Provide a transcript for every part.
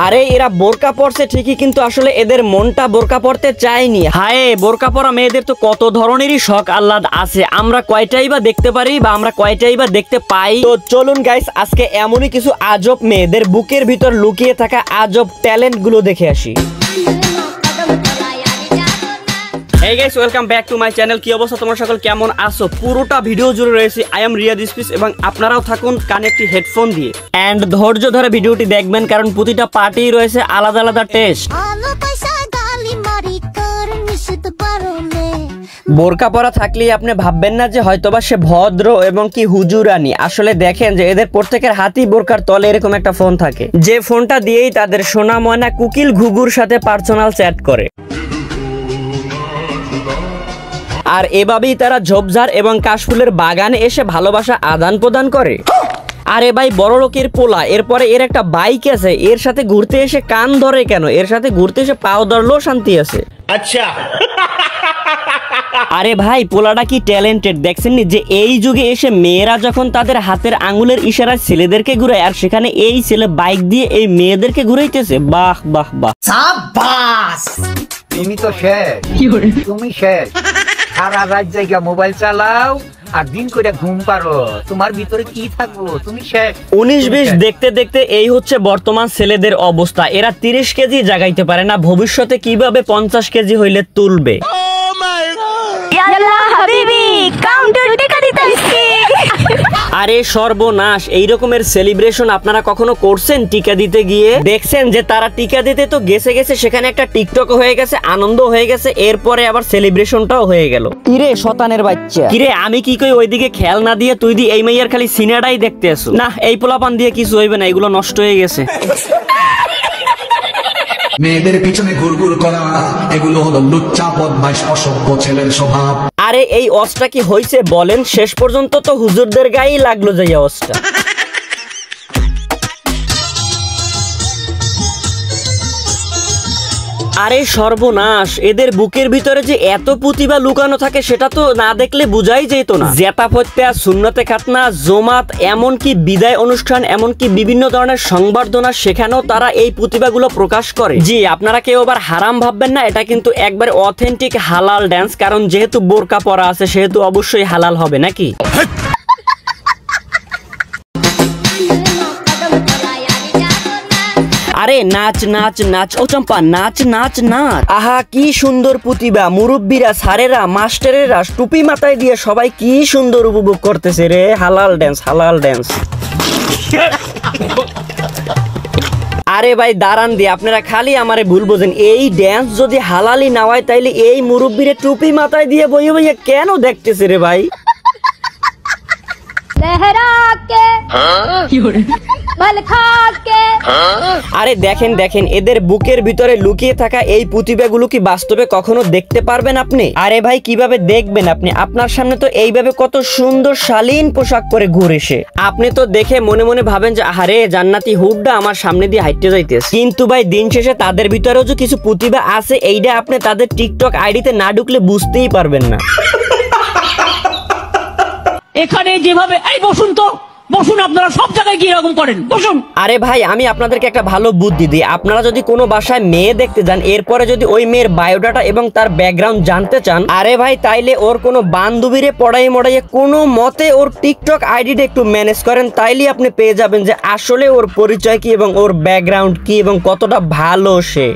আরে এরা বোরকা পরছে ঠিকই, কিন্তু আসলে এদের মনটা বোরকা পরতে চায়নি। হায়, বোরকা পরা মেয়েদের তো কত ধরনেরই শখ আহ্লাদ আছে, আমরা কয়টাই বা দেখতে পারি বা আমরা কয়টাই বা দেখতে পাই। তো চলুন গাইস, আজকে এমনই কিছু আজব মেয়েদের বুকের ভিতর লুকিয়ে থাকা আজব ট্যালেন্ট গুলো দেখে আসি। Hey guys, welcome back to my channel. কি অবস্থা তোমার সকল, কেমন আছো? পুরোটা ভিডিও জুড়ে রয়েছে আই এম রিয়াদ স্পিচ এবং আপনারাও থাকুন কানে একটি হেডফোন দিয়ে এন্ড ধৈর্য ধরে ভিডিওটি দেখবেন, কারণ প্রতিটা পার্টি রয়েছে আলাদা আলাদা টেস্ট। বোরকা পরা থাকলেই আপনি ভাববেন না যে হয়তোবা সে ভদ্র এবং কি হুজুরানি। আসলে দেখেন যে এদের প্রত্যেকের হাতেই বোরকার তলে এরকম একটা ফোন থাকে, যে ফোনটা দিয়েই তাদের সোনা ময়না কুকিল ঘুঘুর সাথে পার্সোনাল চ্যাট করে। আর এভাবেই তারা ঝোপঝাড় এবং কাশফুলের বাগানে এসে ভালোবাসা আদান প্রদান করে। আরে ভাই, বড় লোকের পোলা, এরপরে এর একটা বাইক আছে, এর সাথে ঘুরতে এসে কান ধরে কেন? এর সাথে ঘুরতে এসে পাও ধরলেও শান্তি আছে। আচ্ছা, আরে ভাই, পোলাটা কি ট্যালেন্টেড দেখছেন যে এই যুগে এসে মেয়েরা যখন তাদের হাতের আঙ্গুলের ইশারায় ছেলেদেরকে ঘুরায়, আর সেখানে এই ছেলে বাইক দিয়ে এই মেয়েদেরকে ঘুরাইতেছে। বাহ বাহ বাহ, সাবাস! তুমি তো শেষ, তুমি শেষ। সারা রাত জায়গা মোবাইল চালাও আর দিন করে ঘুম পারো, তোমার ভিতরে কি থাকবো? তুমি শেষ। 19-20 দেখতে দেখতে এই হচ্ছে বর্তমান ছেলেদের অবস্থা। এরা 30 কেজি জাগাইতে পারে না, ভবিষ্যতে কিভাবে 50 কেজি হইলে তুলবে। আরে সর্বনাশ, এই রকমের সেলিব্রেশন আপনারা কখনো করছেন? টিকা দিতে গিয়ে দেখছেন যে তারা টিকা দিতে তো গেছে সেখানে একটা টিকটক হয়ে গেছে, আনন্দ হয়ে গেছে, এরপরে আবার সেলিব্রেশনটাও হয়ে গেল। কিরে শতানের বাচ্চা, কিরে আমি কি কই ওইদিকে খেয়াল না দিয়ে তুই দি এই মাইয়ার খালি সিনেমাটাই দেখতে আসো? না, এই পোলাপান দিয়ে কিছু হইবে না, এগুলো নষ্ট হয়ে গেছে। মেয়েদের পিছনে ঘুরঘুর করা, এগুলো হলো লুচ্চা বদমাইশ অসভ্য ছেলের স্বভাব। আরে এই অসটা কি হইছে বলেন? শেষ পর্যন্ত তো হুজুরদের গায়েই লাগলো যে অসটা। আরে সর্বনাশ, এদের বুকের ভিতরে যে এত প্রতিভা লুকানো থাকে সেটা তো না দেখলে বুঝাই যেত না। জেতা ফত্যা, সুন্নতে খাতনা, জমাত, এমনকি বিদায় অনুষ্ঠান, এমনকি বিভিন্ন ধরনের সংবর্ধনা, সেখানেও তারা এই প্রতিভাগুলো প্রকাশ করে। জি, আপনারা কেউ আবার হারাম ভাববেন না, এটা কিন্তু একবার অথেন্টিক হালাল ড্যান্স, কারণ যেহেতু বোরকা পরা আছে সেহেতু অবশ্যই হালাল হবে নাকি। আরে নাচ নাচ নাচ, ও চম্পা নাচ নাচ নাচ। আহা কি সুন্দর প্রতিভা, মুরব্বীরা, স্যারেরা, মাস্টারেরা টুপি মাথায় দিয়ে সবাই কি সুন্দর উপভোগ করতেছে রে। হালাল ড্যান্স, হালাল ড্যান্স। আরে ভাই দাঁড়ান দিয়ে, আপনারা খালি আমারে ভুল বোঝেন। এই ড্যান্স যদি হালালি না হয় তাইলে এই মুরব্বীরে টুপি মাথায় দিয়ে বইয়ে বইয়ে কেন দেখতেছে রে ভাই? আরে দেখেন দেখেন, এদের বুকের ভিতরে লুকিয়ে থাকা এই প্রতিভাগুলো কি বাস্তবে কখনো দেখতে পারবেন আপনি? আরে ভাই কিভাবে দেখবেন আপনি? আপনার সামনে তো এইভাবে কত সুন্দর শালীন পোশাক পরে ঘুরেছে, আপনি তো দেখে মনে মনে ভাবেন যে আরে জান্নাতি হুড্ডা আমার সামনে দিয়ে হাঁটতে যাইতেছে। কিন্তু ভাই দিন শেষে তাদের ভিতরেও যে কিছু প্রতিভা আছে, এইটা আপনি তাদের টিকটক আইডিতে না ঢুকলে বুঝতেই পারবেন না। এখানে যেভাবে, এই বসুন তো, বসুন, আপনারা সব জায়গায় কি এরকম করেন? বসুন। আরে ভাই আমি আপনাদেরকে একটা ভালো বুদ্ধি দিই, আপনারা যদি কোনো বাসায় মেয়ে দেখতে যান, এরপরে যদি ওই মেয়ের বায়োডাটা এবং তার ব্যাকগ্রাউন্ড জানতে চান, আরে ভাই তাইলে ওর কোনো বান্ধবীরে পড়াই মড়াইয়ে কোনো মতে ওর টিকটক আইডিটা একটু ম্যানেজ করেন, তাইলে আপনি পেয়ে যাবেন যে আসলে ওর পরিচয় কি এবং ওর ব্যাকগ্রাউন্ড কি এবং কতটা ভালো সে।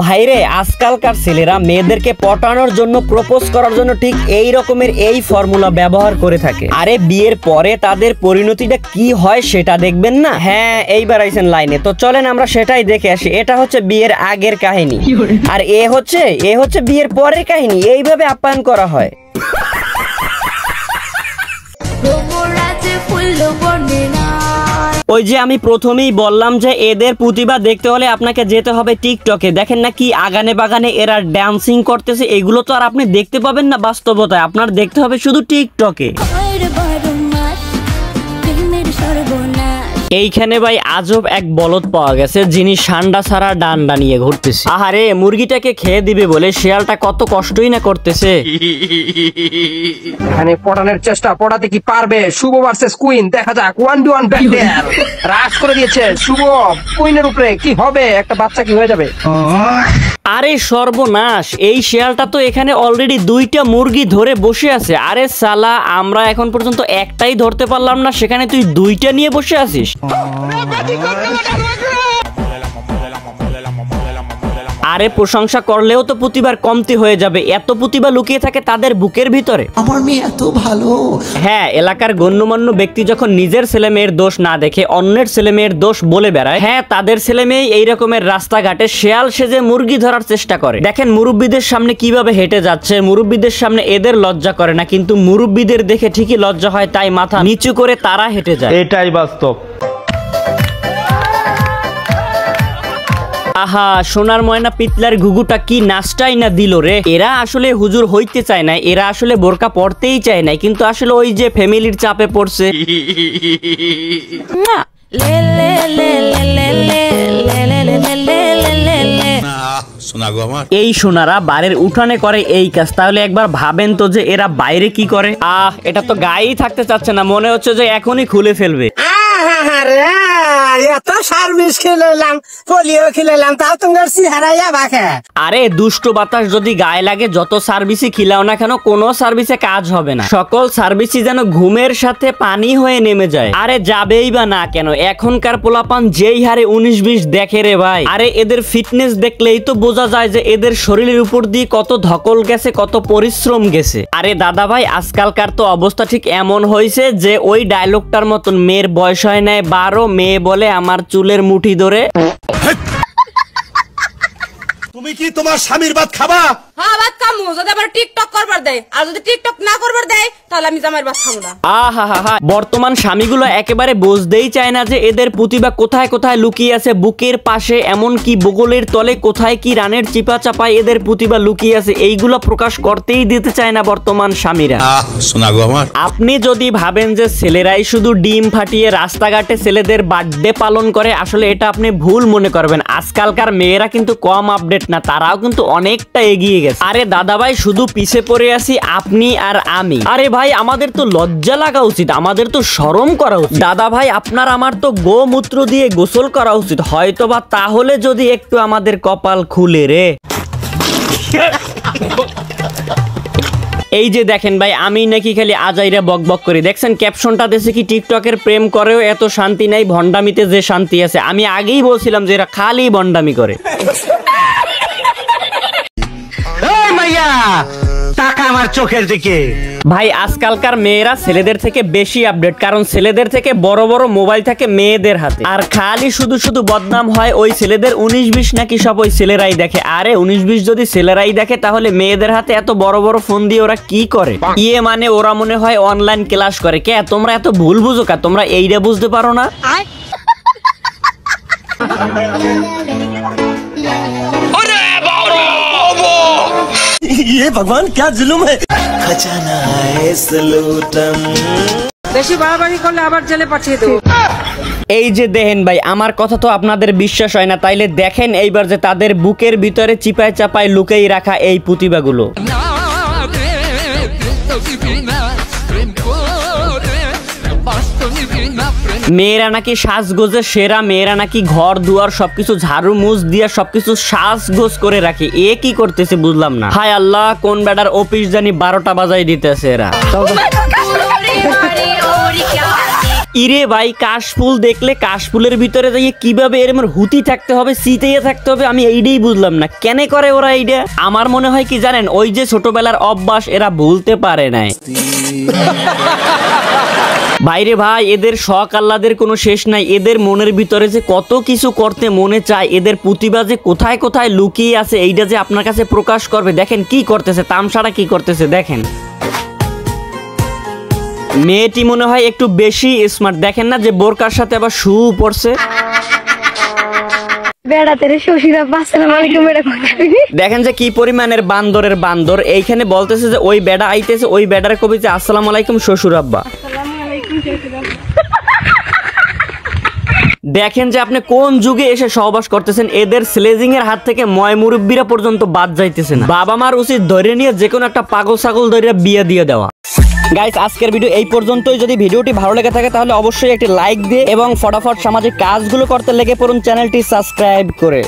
ভাইরে, আজকালকার ছেলেরা মেয়েদেরকে পটানোর জন্য, প্রপোজ করার জন্য ঠিক এই রকমের এই ফর্মুলা ব্যবহার করে থাকে। আরে বিয়ের পরে তাদের পরিণতিটা কি হয় সেটা দেখবেন না? হ্যাঁ, এইবার আইছেন লাইনে, তো চলেন আমরা সেটাই দেখে আসি। এটা হচ্ছে বিয়ের আগের কাহিনী, আর এ হচ্ছে বিয়ের পরের কাহিনী। এইভাবে আপ্যায়ন করা হয়। ওই যে আমি প্রথমেই বললাম যে এদের প্রতিভা দেখতে হলে আপনাকে যেতে হবে টিকটকে। দেখেন না কি আগানে বাগানে এরা ডান্সিং করতেছে, এগুলো তো আর আপনি দেখতে পাবেন না বাস্তবতায়, আপনার দেখতে হবে শুধু টিকটকে। এইখানে ভাই আজব এক বলদ পাওয়া গেছে, যিনি সান্ডা ছাড়া ডান্ডা নিয়ে ঘুরতেছে। আহারে, মুরগিটাকে খেয়ে দিবে বলে শিয়ালটা কত কষ্টই না করতেছে। এখানে পড়ানোর চেষ্টা, পড়াতে কি পারবে? শুভ ভার্সেস কুইন, দেখা যাক। 1-1 ব্যাটেল রাশ করে দিয়েছে শুভ কুইনের উপরে। কি হবে? একটা বাচ্চা কি হয়ে যাবে? আরে সর্বনাশ, এই শিয়ালটা তো এখানে অলরেডি 2টা মুরগি ধরে বসে আছে। আরে সালা, আমরা এখন পর্যন্ত একটাই ধরতে পারলাম না, সেখানে তুই 2টা নিয়ে বসে আছিস। আরে প্রশংসা করলেও তো প্রতিবার কমতি হয়ে যাবে, এত প্রতিভা লুকিয়ে থাকে তাদের বুকের ভিতরে। আমার মেয়ে এত ভালো। হ্যাঁ, এলাকার গণ্যমান্য ব্যক্তি যখন নিজের ছেলে মেয়ের দোষ না দেখে অন্যের ছেলে মেয়ের দোষ বলে বেড়ায়, হ্যাঁ তাদের ছেলে মেয়ে এই রকমের রাস্তাঘাটে শেয়াল সেজে মুরগি ধরার চেষ্টা করে। দেখেন মুরব্বীদের সামনে কিভাবে হেঁটে যাচ্ছে, মুরব্বীদের সামনে এদের লজ্জা করে না, কিন্তু মুরব্বীদের দেখে ঠিকই লজ্জা হয়, তাই মাথা নিচু করে তারা হেঁটে যায়। এটাই বাস্তব। আহা, সোনার ময়না পিতলার ঘুঘুটা কি নাচটাই না দিল রে। এরা আসলে হুজুর হইতে চায় না, এরা আসলে বোরকা পড়তেই চায় না, কিন্তু আসলে ওই যে ফ্যামিলির চাপে পড়ছে। এই সোনারা বাড়ির উঠানে করে এই কাজ, তাহলে একবার ভাবেন তো যে এরা বাইরে কি করে। এটা তো গায়েই থাকতে চাচ্ছে না, মনে হচ্ছে যে এখনই খুলে ফেলবে। এত সার্ভিস খেলাম, পোলিও খেলাম, তাও তোমার চেহারাইয়া বাঁকা। আরে দুষ্ট বাতাস যদি গায়ে লাগে, যত সার্ভিসই খিলাও না কেন, কোনো সার্ভিসে কাজ হবে না। সকল সার্ভিসই যেন ঘুমের সাথে পানি হয়ে নেমে যায়। আরে যাবেই বা না কেন, এখনকার পোলাপান যেই হারে 19-20 দেখে রে ভাই। আরে এদের ফিটনেস দেখলেই তো বোঝা যায় যে এদের শরীরের উপর দিয়ে কত ধকল গেছে, কত পরিশ্রম গেছে। আরে দাদা ভাই, আজকালকার তো অবস্থা ঠিক এমন হয়েছে যে ওই ডায়লগটার মতন, মেয়ের বয়স হয় নাই 12, মেয়ে বলে আমার চুলের মুঠি ধরে। তুমি কি তোমার স্বামীর ভাত খাবা? হ্যাঁ, ভাত খামু, যদি আবার টিকটক করবার দেয়। আর যদি টিকটক না করবার দেয়, তাহলে আমি জামাইয়ের ভাত খামু না। আহা, বর্তমান স্বামীগুলো একেবারে বুঝতেই চায় না যে এদের প্রতিভা কোথায় কোথায় লুকিয়ে আছে, বুকের পাশে, এমনকি বগলের তলে কোথায় কি রানের চিপা চাপায় এদের প্রতিভা লুকিয়ে আছে, এইগুলো প্রকাশ করতেই দিতে চায় না বর্তমান স্বামীরা। শোনা গো আমার। আপনি যদি ভাবেন যে ছেলেরাই শুধু ডিম ফাটিয়ে রাস্তাঘাটে ছেলেদের বার্থডে পালন করে, আসলে এটা আপনি ভুল মনে করবেন। আজকালকার মেয়েরা কিন্তু কম আপডেট না, তারাও কিন্তু অনেকটা এগিয়ে গেছে। আরে দাদা ভাই, শুধু পিছে পড়ে আছি আপনি আর আমি। আরে ভাই, আমাদের তো লজ্জা লাগা উচিত, আমাদের তো শরম করা উচিত। দাদা ভাই, আপনার আমার তো গোমূত্র দিয়ে গোসল করা উচিত, হয়তোবা তাহলে যদি একটু আমাদের কপাল খুলে রে। এই যে দেখেন ভাই, আমি নাকি খালি আজাইরা বকবক করি। দেখছেন ক্যাপশনটা দেশে কি টিকটকের প্রেম করেও এত শান্তি নাই, ভন্ডামিতে যে শান্তি আছে। আমি আগেই বলছিলাম যে এরা খালি ভন্ডামি করে। টাকা আমার চোখের দিকে। ভাই, আজকালকার মেয়েরা ছেলেদের থেকে বেশি আপডেট, কারণ ছেলেদের থেকে বড় বড় মোবাইল থাকে মেয়েদের হাতে। আর খালি শুধু বদনাম হয় ওই ছেলেদের। 19-20 নাকি সব ওই ছেলেরাই দেখে। আরে 19-20 যদি ছেলেরাই দেখে, তাহলে মেয়েদের হাতে এত বড় বড় ফোন দিয়ে ওরা কি করে? মানে ওরা মনে হয় অনলাইন ক্লাস করে। কে তোমরা এত ভুল বুঝো কা? তোমরা এইটা বুঝতে পারো না? ये भगवान क्या जुलुम है। বেশি বাড়াবাড়ি করলে আবার জেলে পাঠিয়ে দেবো। এই যে দেখেন ভাই, আমার কথা তো আপনাদের বিশ্বাস হয় না, তাইলে দেখেন এইবার যে তাদের বুকের ভিতরে চিপায় চাপায় লুকিয়ে রাখা এই প্রতিভাগুলো। মেয়েরা নাকি সাজগোজে সেরা, মেয়েরা নাকি ঘর দুয়ার সবকিছু ঝাড়ু মুছ দিয়া সবকিছু সাজগোজ করে রাখে। এ কি করতেছে বুঝলাম না। হায় আল্লাহ, কোন বেটার অফিস জানি 12টা বাজাই দিতেছে এরা। ইরে ভাই, কাশফুল দেখলে কাশফুলের ভিতরে যাইয়ে কিভাবে এরম হুতি থাকতে হবে, সিতেইয়া থাকতে হবে, আমি এইটাই বুঝলাম না। কেন করে ওরা এইটা? আমার মনে হয় কি জানেন, ওই যে ছোটবেলার অভ্যাস এরা ভুলতে পারে নাই। বাইরে ভাই, এদের শখ আহ্লাদের কোনো শেষ নাই। এদের মনের ভিতরে যে কত কিছু করতে মনে চায়, এদের প্রতিভা যে কোথায় কোথায় লুকিয়ে আছে, এইটা যে আপনার কাছে প্রকাশ করবে। দেখেন কি করতেছে, তামসাটা কি করতেছে দেখেন। মেয়েটি মনে হয় একটু বেশি স্মার্ট, দেখেন না যে বোরকার সাথে আবার শু পরছে। দেখেন যে কি পরিমাণের বান্দরের বান্দর। এইখানে বলতেছে যে ওই বেড়া আইতেছে, ওই বেড়ার কবি যে আসসালামু আলাইকুম শ্বশুর আব্বা। দেখেন যে আপনি কোন যুগে এসে সহবাস করতেছেন। এদের স্লেজিং এর হাত থেকে ময় মুরব্বীরা পর্যন্ত বাদ যাইতেছে না। বাবা মার উচিত ধরে নিয়ে যে কোনো একটা পাগল ছাগল ধরে বিয়ে দিয়ে দেওয়া। গাইস, আজকের ভিডিও এই পর্যন্তই। যদি ভিডিওটি ভালো লেগে থাকে তাহলে অবশ্যই একটি লাইক দিয়ে এবং ফটাফট সামাজিক কাজগুলো করতে লেগে পড়ুন চ্যানেলটি সাবস্ক্রাইব করে।